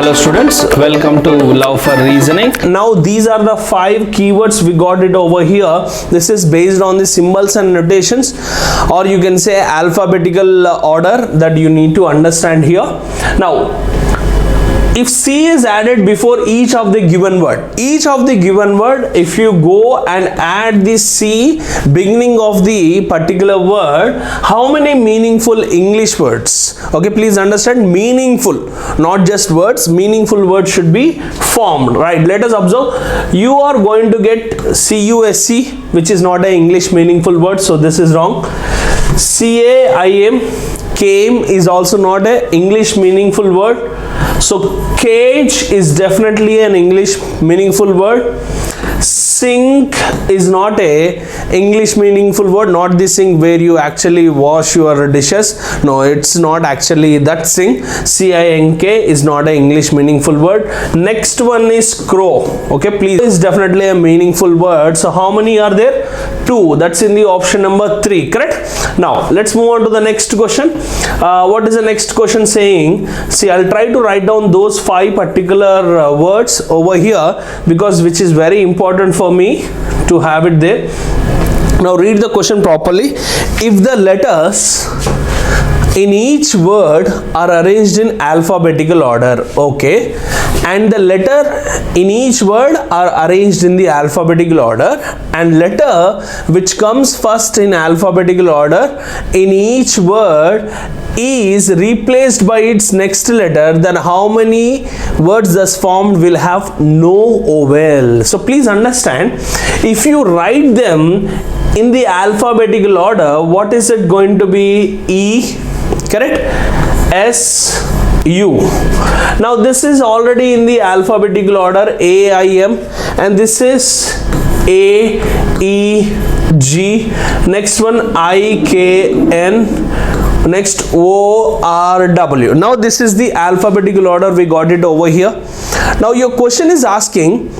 Hello students, welcome to Love for Reasoning. Now these are the 5 keywords we got it over here. This is based on the symbols and notations, or you can say alphabetical order that you need to understand here. Now if C is added before each of the given word, if you go and add the C beginning of the particular word, how many meaningful English words? Okay, please understand, meaningful, not just words. Meaningful words should be formed, right? Let us observe. You are going to get CUSC, which is not an English meaningful word, so this is wrong. CAIM, came is also not an English meaningful word. So cage is definitely an English meaningful word. Sink is not a English meaningful word, not the sink where you actually wash your dishes. No, it's not actually that sink. CINK is not an English meaningful word. Next one is crow. Okay, please, is definitely a meaningful word. So how many are there? 2. That's in the option number 3, correct? Now let's move on to the next question. What is the next question saying? See, I'll try to write down those 5 particular words over here, because which is very important for me to have it there. Now read the question properly. If the letters in each word are arranged in alphabetical order, okay, and the letter in each word are arranged in the alphabetical order, and letter which comes first in alphabetical order in each word is replaced by its next letter, then how many words thus formed will have no vowel? So please understand, if you write them in the alphabetical order, what is it going to be? E, correct? S, U. Now this is already in the alphabetical order, A, I, M, and this is A, E, G. Next one I, K, N. Next O, R, W. Now this is the alphabetical order, we got it over here. Now your question is asking,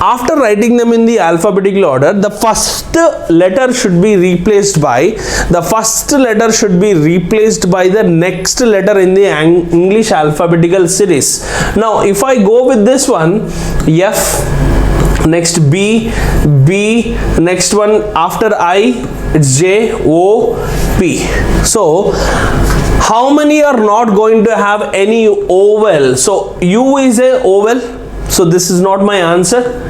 after writing them in the alphabetical order, the first letter should be replaced by the next letter in the English alphabetical series. Now if I go with this one, F, next B, next one after I, it's J, O, P. So how many are not going to have any vowel? So U is a vowel, so this is not my answer.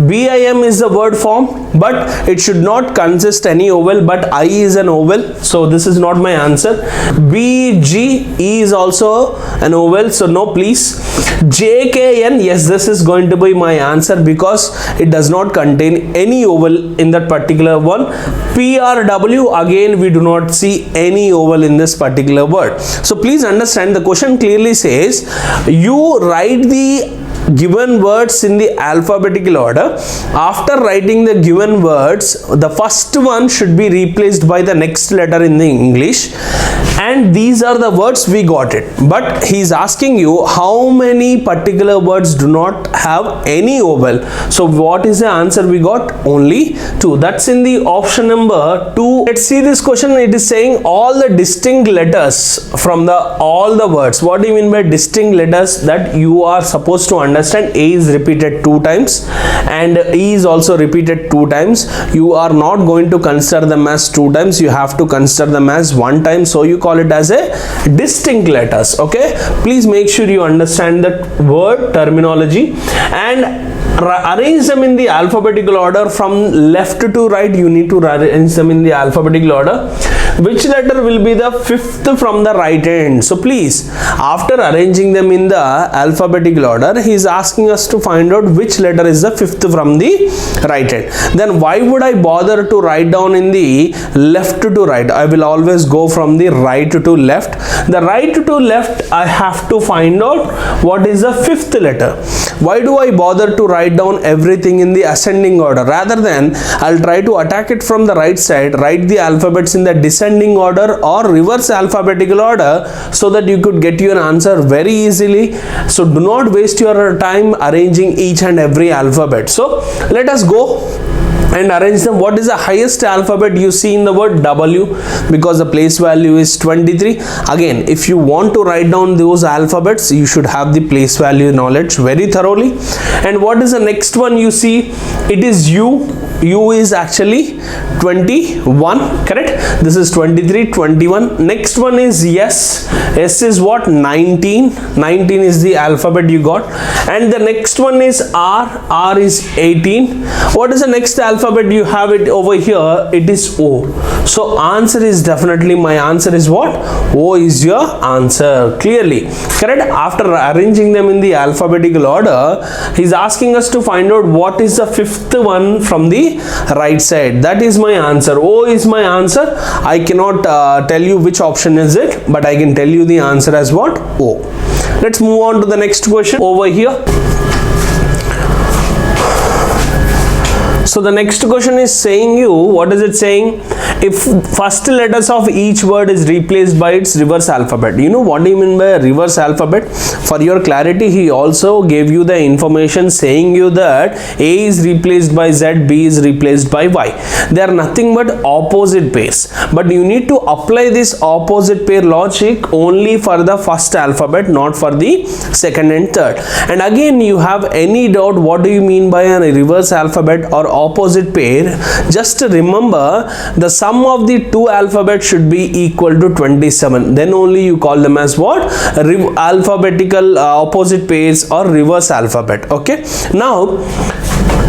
BIM is the word form, but it should not consist any vowel, but I is an vowel, so this is not my answer. BG, E is also an vowel, so no please. JKN, yes, this is going to be my answer because it does not contain any vowel in that particular one. PRW, again we do not see any vowel in this particular word. So please understand, the question clearly says you write the given words in the alphabetical order. After writing the given words, the first one should be replaced by the next letter in the English, and these are the words we got it. But he is asking you how many particular words do not have any vowel. So what is the answer we got? Only 2. That's in the option number 2. Let's see this question. It is saying all the distinct letters from all the words. What do you mean by distinct letters? That you are supposed to understand. A is repeated 2 times and E is also repeated 2 times. You are not going to consider them as 2 times. You have to consider them as 1 time. So you call it as a distinct letters. Okay, please make sure you understand that word terminology and arrange them in the alphabetical order from left to right. You need to arrange them in the alphabetical order. Which letter will be the 5th from the right end? So please, after arranging them in the alphabetical order, he is asking us to find out which letter is the 5th from the right end. Then why would I bother to write down in the left to right? I will always go from the right to left. The right to left, I have to find out what is the 5th letter. Why do I bother to write down everything in the ascending order? Rather than I'll try to attack it from the right side, write the alphabets in the descending order or reverse alphabetical order, so that you could get your answer very easily. So do not waste your time arranging each and every alphabet. So let us go and arrange them. What is the highest alphabet you see in the word W? Because the place value is 23. Again, if you want to write down those alphabets, you should have the place value knowledge very thoroughly. And what is the next one you see? It is U. U is actually 21, correct? This is 23, 21. Next one is S. S is what? 19. 19 is the alphabet you got. And the next one is R. R is 18. What is the next alphabet you have it over here? It is O. So answer is definitely, my answer is what? O is your answer, clearly, correct? After arranging them in the alphabetical order, he's asking us to find out what is the fifth one from the right side. That is my answer. O is my answer. I cannot tell you which option is it, but I can tell you the answer as what? O. Let's move on to the next question over here. So the next question is saying you, what is it saying? If first letters of each word is replaced by its reverse alphabet. You know what do you mean by reverse alphabet? For your clarity, he also gave you the information saying you that A is replaced by Z, B is replaced by Y. They are nothing but opposite pairs. But you need to apply this opposite pair logic only for the first alphabet, not for the second and third. And again, you have any doubt what do you mean by a reverse alphabet or opposite pair, just remember the sum of the two alphabets should be equal to 27. Then only you call them as what? Alphabetical opposite pairs or reverse alphabet. Okay. Now,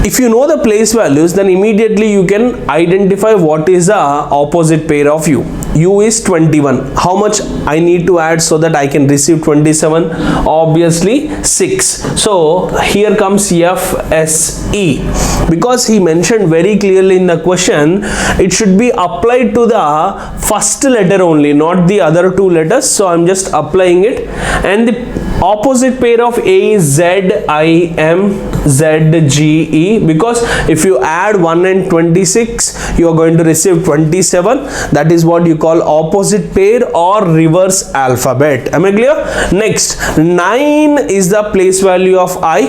if you know the place values, then immediately you can identify what is the opposite pair of U. U is 21. How much I need to add so that I can receive 27? Obviously 6. So here comes FSE. Because he mentioned very clearly in the question, it should be applied to the first letter only, not the other two letters. So I'm just applying it. And the opposite pair of A is ZIMZGE, because if you add 1 and 26, you are going to receive 27. That is what you call opposite pair or reverse alphabet. Am I clear? Next, 9 is the place value of I.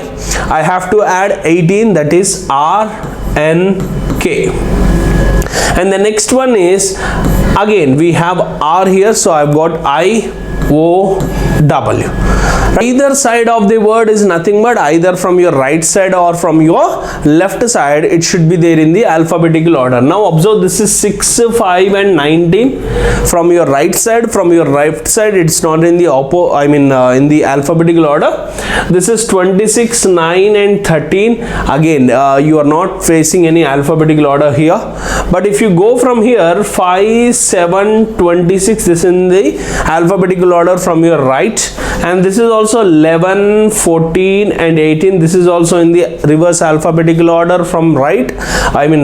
I have to add 18, that is RNK. And the next one is, again we have R here, so I've got IOW. Either side of the word is nothing but either from your right side or from your left side. It should be there in the alphabetical order. Now observe, this is 6, 5 and 19 from your right side. From your left side, it's not in the in the alphabetical order. This is 26, 9 and 13. Again, you are not facing any alphabetical order here. But if you go from here, 5, 7, 26, this is in the alphabetical order from your right. And this is also 11, 14 and 18. This is also in the reverse alphabetical order from right,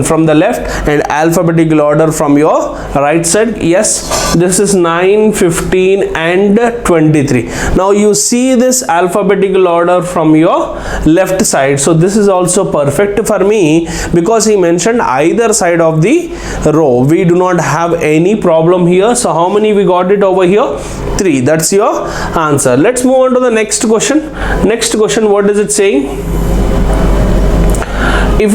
from the left, and alphabetical order from your right side. Yes, this is 9, 15 and 23. Now you see this alphabetical order from your left side. So this is also perfect for me because he mentioned either side of the row. We do not have any problem here. So how many we got it over here? 3. That's your answer. Let's move on to the next question. Next question, what is it saying? If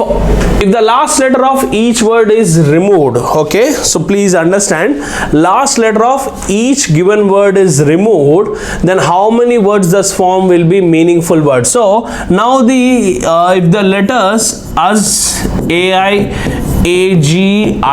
the last letter of each word is removed, okay, so please understand, last letter of each given word is removed, then how many words this form will be meaningful words? So now the if the letters as AI, AGINRO,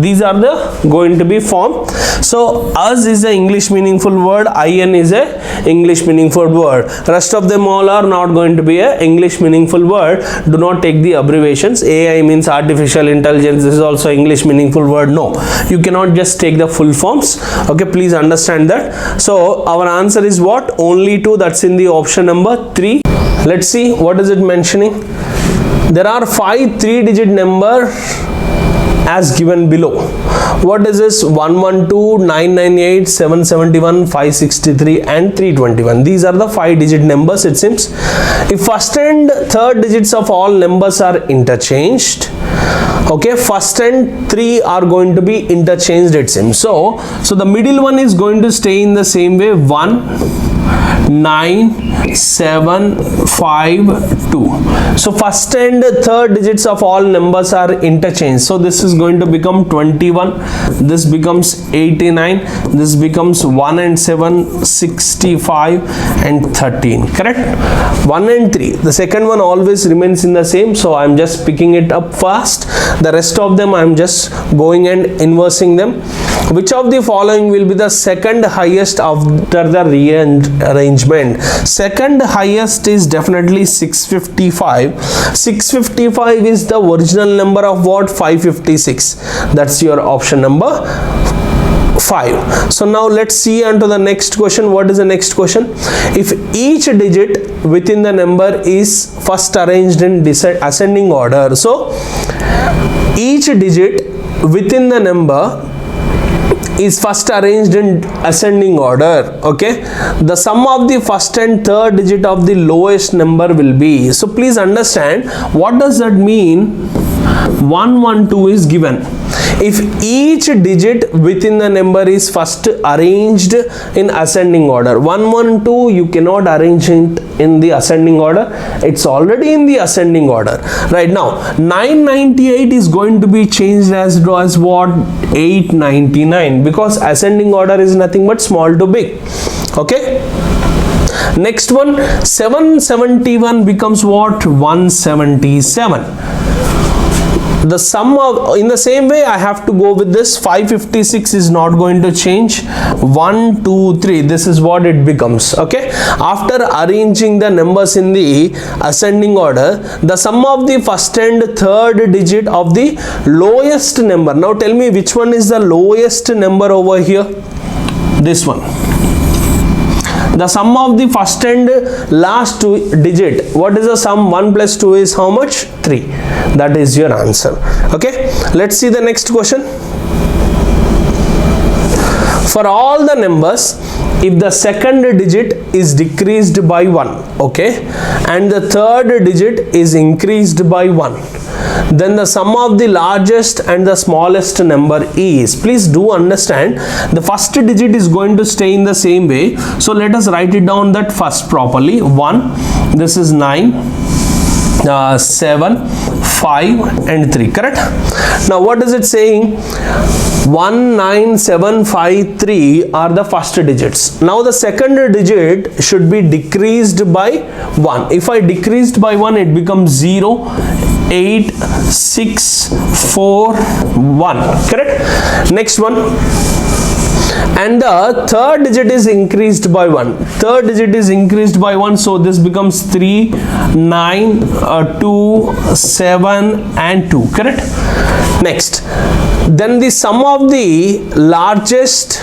these are the going to be formed. So as is a English meaningful word, IN is a English meaningful word. Rest of them all are not going to be a English meaningful word. Do not take the abbreviations. AI means artificial intelligence. This is also English meaningful word. No, you cannot just take the full forms. Okay, please understand that. So our answer is what? Only 2. That's in the option number 3. Let's see what is it mentioning. There are 5 3-digit number as given below. What is this? 112, 998, 771, 563 and 321. These are the 5-digit numbers, it seems. If first and third digits of all numbers are interchanged, okay, first and three are going to be interchanged, it seems. So the middle one is going to stay in the same way. 19752. So first and third digits of all numbers are interchanged. So this is going to become 21, this becomes 89, this becomes 1 and 7, 65 and 13. Correct? 1 and 3. The second one always remains in the same. So I am just picking it up first. The rest of them I am just going and inversing them. Which of the following will be the second highest after the rearrangement? Second highest is definitely 655. 655 is the original number of what? 556. That's your option number 5. So now let's see on to the next question. What is the next question? If each digit within the number is first arranged in ascending order. So each digit within the number is first arranged in ascending order. Okay, the sum of the first and third digit of the lowest number will be. So please understand, what does that mean? 112 is given. If each digit within the number is first arranged in ascending order, 112 you cannot arrange it in the ascending order, it's already in the ascending order. Right now 998 is going to be changed as what? 899, because ascending order is nothing but small to big. Okay, next one, 771 becomes what? 177. The sum of, in the same way I have to go with this. 556 is not going to change. 1 2 3, this is what it becomes. Okay, after arranging the numbers in the ascending order, the sum of the first and third digit of the lowest number. Now tell me which one is the lowest number over here? This one. The sum of the first and last digit, what is the sum? 1 plus 2 is how much? 3. That is your answer. Okay, let's see the next question. For all the numbers, if the second digit is decreased by 1, okay, and the third digit is increased by 1, then the sum of the largest and the smallest number is. Please do understand, the first digit is going to stay in the same way. So let us write it down that first properly. 1, this is 9, 7, 5 and 3. Correct? Now what is it saying? 19753 are the first digits. Now the second digit should be decreased by 1. If I decreased by 1, it becomes 0, 8, 6, 4, 1. Correct? Next one. And the third digit is increased by 1. Third digit is increased by 1. So this becomes 3, 9, 2, 7 and 2. Correct? Next. Then the sum of the largest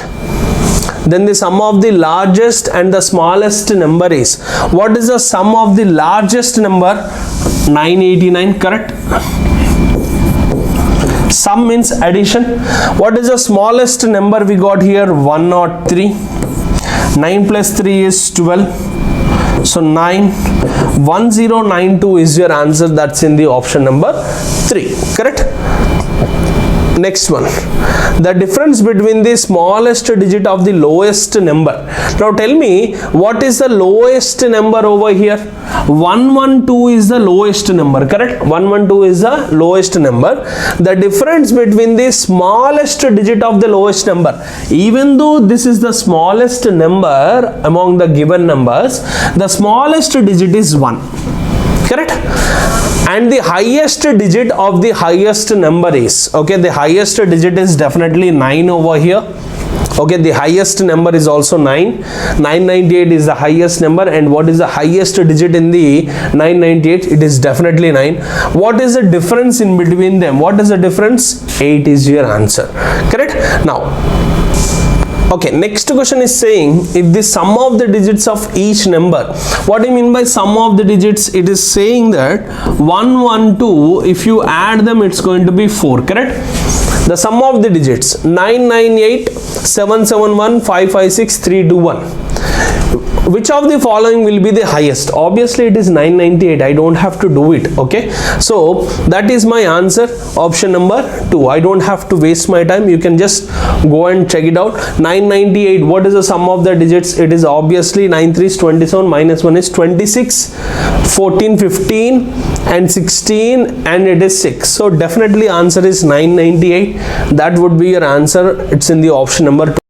and the smallest number is. What is the sum of the largest number? 989. Correct? Sum means addition. What is the smallest number we got here? 103. 9 plus 3 is 12. So 9. 1092 is your answer. That's in the option number 3. Correct? Next one, the difference between the smallest digit of the lowest number. Now tell me, what is the lowest number over here? 112 is the lowest number. Correct? 112 is the lowest number. The difference between the smallest digit of the lowest number, even though this is the smallest number among the given numbers, the smallest digit is 1. Correct? And the highest digit of the highest number is, okay, the highest digit is definitely 9 over here. Okay, the highest number is also 9. 998 is the highest number, and what is the highest digit in the 998? It is definitely 9. What is the difference in between them? What is the difference? 8 is your answer. Correct? Now, okay, next question is saying, if the sum of the digits of each number, what do you mean by sum of the digits? It is saying that 112, if you add them, it's going to be 4. Correct? The sum of the digits 998, 771, 556, 321. Which of the following will be the highest? Obviously it is 998. I don't have to do it. Okay, so that is my answer, option number 2. I don't have to waste my time. You can just go and check it out. 998, what is the sum of the digits? It is obviously 9 3 is 27, minus 1 is 26, 14, 15 and 16, and it is 6. So definitely answer is 998. That would be your answer. It's in the option number 2.